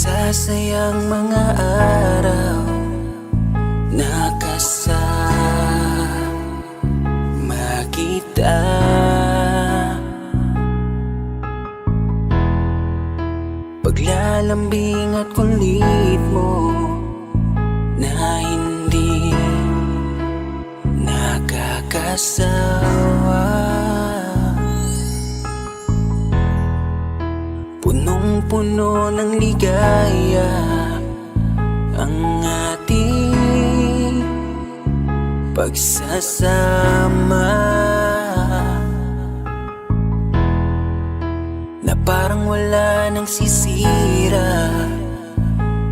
Nagsasayang mga araw nakasama kita. Paglalambing at kulit mo na hindi nakakasawa. Punong-puno ng ligaya ang ating pagsasama, na parang wala nang sisira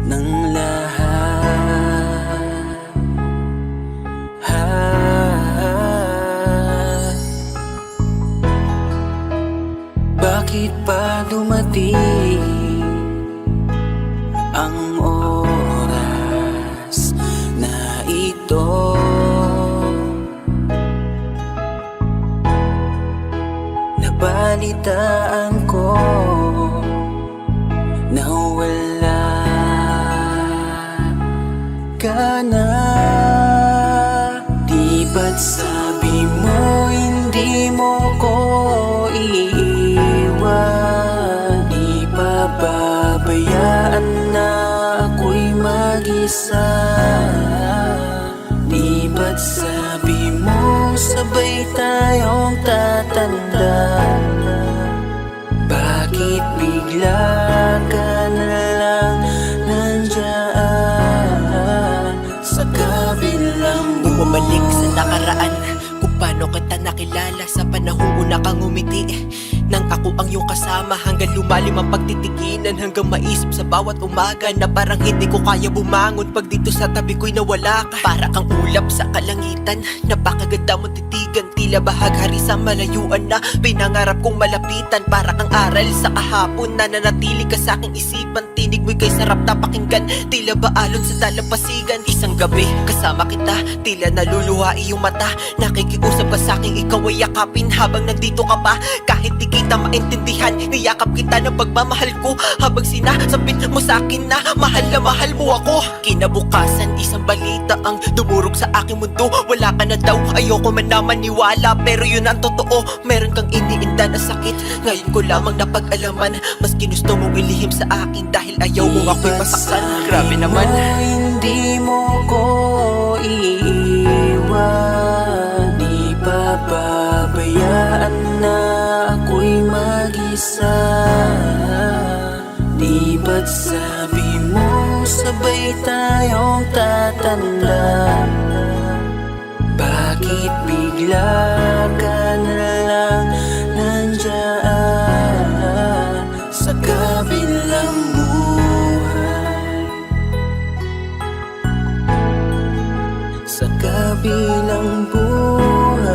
ng lahat. Bakit pa dumating ang oras na ito? Nabalitaan ko na wala ka na. Di ba't sabi mo hindi mo ko iiwan? Di pa babayaan na ako'y mag-isa? Di ba't sabi mo sabay tayong tatanda? Bakit bigla ka na lang nandyan sa kabilang buhay? Bumalik sa nakaraan, kung paano kita nakilala sa panahong una kang umiti. Nang ako ang iyong kasama, hanggang lumalim ang pagtitiginan, hanggang maisip sa bawat umaga na parang hindi ko kaya bumangon pag dito sa tabi ko'y nawala ka. Para kang ulap sa kalangitan, napakaganda mong titigan, tila bahaghari sa malayuan na pinangarap kong malapitan. Para kang aral sa kahapon na nanatili ka sa aking isipan, tinig mo'y kay sarap na pakinggan, tila ba alon sa dalampasigan. Isang gabi kasama kita, tila naluluha iyong mata, nakikiusap ka sa aking ikaw ay yakapin habang nandito ka pa. Kahit di kita maintindihan, niyakap kita ng pagmamahal ko, habang sinasabit mo sa akin na mahal mo ako. Kinabukasan, isang balita ang dumurog sa aking mundo. Wala ka na daw, ayoko man na maniwala, pero yun ang totoo. Meron kang iniinda na sakit, ngayon ko lamang napag-alaman. Mas ginusto mong ilihim sa akin dahil ayaw mo ako'y masaktan. Grabe naman. Hindi mo ko iiwan, di pa babayaan na ako'y mag-isa. Di ba't sabi mo sabay tayong tatanda? Bakit bigla ka na lang nandyan sa kabilang buhay? Sa kabilang buhay,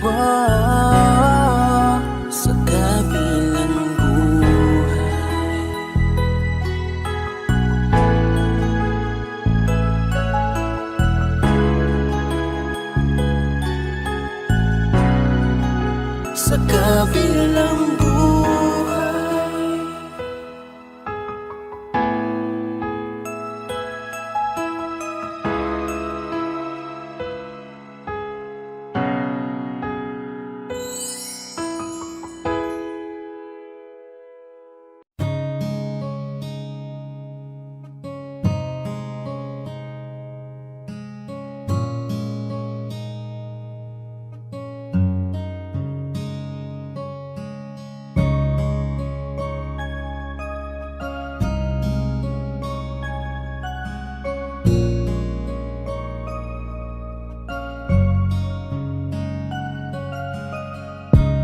wow, sa kabilang buhay. Sa kabilang buhay.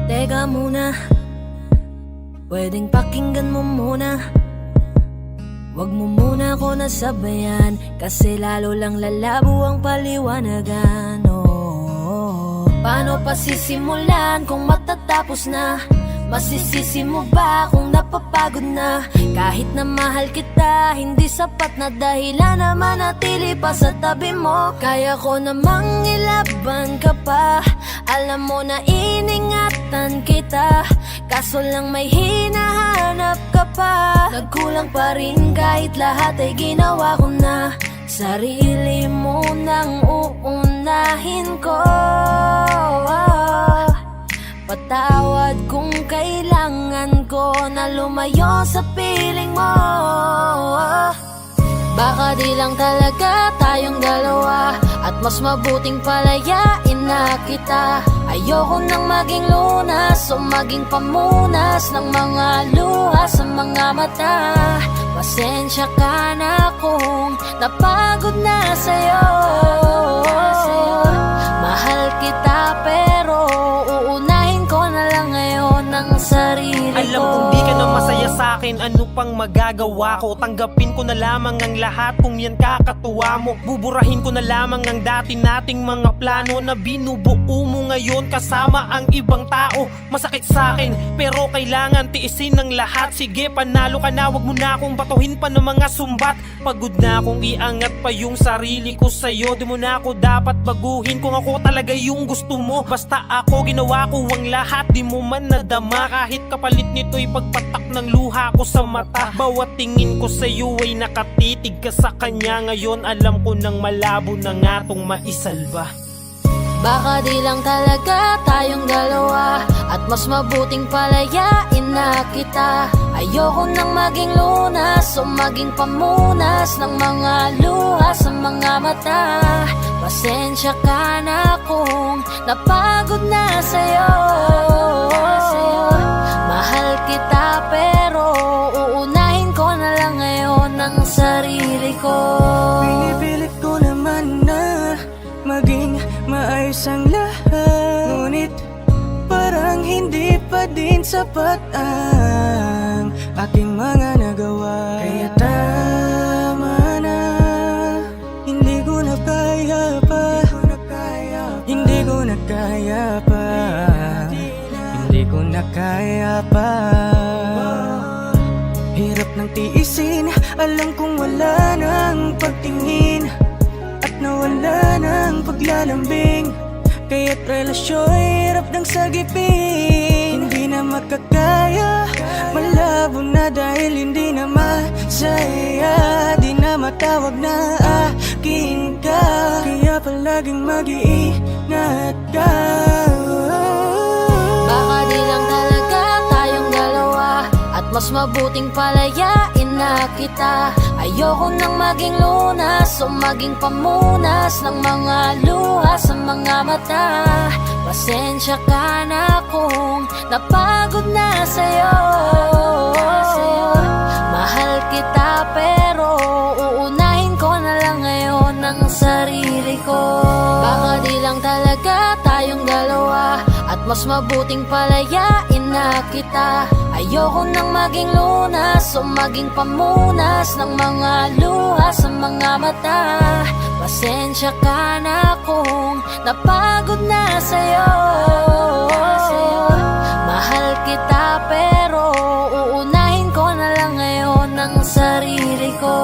Teka muna, pwedeng pakinggan mo muna. Wag mo muna ako nasabayan, kasi lalo lang lalabo ang paliwanagan. Oh, paano pa sisimulan kung matatapos na? Masisisi mo ba kung napapagod na? Kahit na mahal kita, hindi sapat na dahilan na manatili pa sa tabi mo. Kaya ko namang ilaban ka pa, alam mo na iningatan kita, kaso lang may hinahanap naghahanap ka pa. Nagkulang pa rin kahit lahat ay ginawa ko na. Sarili mo nang uunahin ko. Patawad kung kailangan ko na lumayo sa piling mo. Baka di lang talaga tayong dalawa, at mas mabuting palayain na kita. Ayoko nang maging lunas o maging pamunas ng mga luha sa mga mata. Pasensya ka na kung napagod na sa'yo. Mahal kita pero uunahin ko na lang ngayon ang sarili ko. Alam kong di ka na masaya sa'kin, ano pang magagawa ko? Tanggapin ko na lamang ang lahat kung yan kakatuwa mo. Buburahin ko na lamang ang dati nating mga plano na binubuo mo ngayon kasama ang ibang tao. Masakit sa'kin pero kailangan tiisin ng lahat. Sige, panalo ka na, wag mo na akong batuhin pa ng mga sumbat. Pagod na akong iangat pa yung sarili ko sa'yo. Di mo na ako dapat baguhin kung ako talaga yung gusto mo. Basta ako ginawa ko ang lahat, di mo man nadama. Kahit kapalit nito'y pagpatak ng luha ko sa mata. Bawat tingin ko sa'yo ay nakatitig ka sa kanya. Ngayon alam ko nang malabo na nga tong maisalba. Baka di lang talaga tayong dalawa, at mas mabuting palayain na kita. Ayoko nang maging lunas o maging pamunas ng mga luha sa mga mata. Pasensya ka na kung napagod na sa'yo. Mahal kita pero uunahin ko na lang ngayon ang sarili ko. Pinipilit ko naman na maging maayos ang lahat, ngunit parang hindi pa din sapat ang aking mga nagawa. Kaya tama na, hindi ko na kaya pa, hindi ko na kaya pa, hindi ko na kaya pa. Hirap ng tiisin, alam kong wala nang pagtingin at nawala ng paglalambing. Kaya't relasyo'y hirap ng sagipin. Hindi na makakaya, malabo na dahil hindi na masaya. Di na matawag na akin ka, kaya palaging mag-iingat ka. Baka di lang talaga tayong dalawa, at mas mabuting palayain na kita. Ayoko nang maging lunas o maging pamunas ng mga luha sa mga mata. Pasensya ka na kung napagod na sa'yo. Mahal kita pero uunahin ko na lang ngayon ang sarili ko. Baka di lang talaga tayong dalawa, at mas mabuting palayain na kita. Ayoko nang maging lunas o maging pamunas ng mga luha sa mga mata. Pasensya ka na kung napagod na sa'yo. Mahal kita pero uunahin ko na lang ngayon ang sarili ko.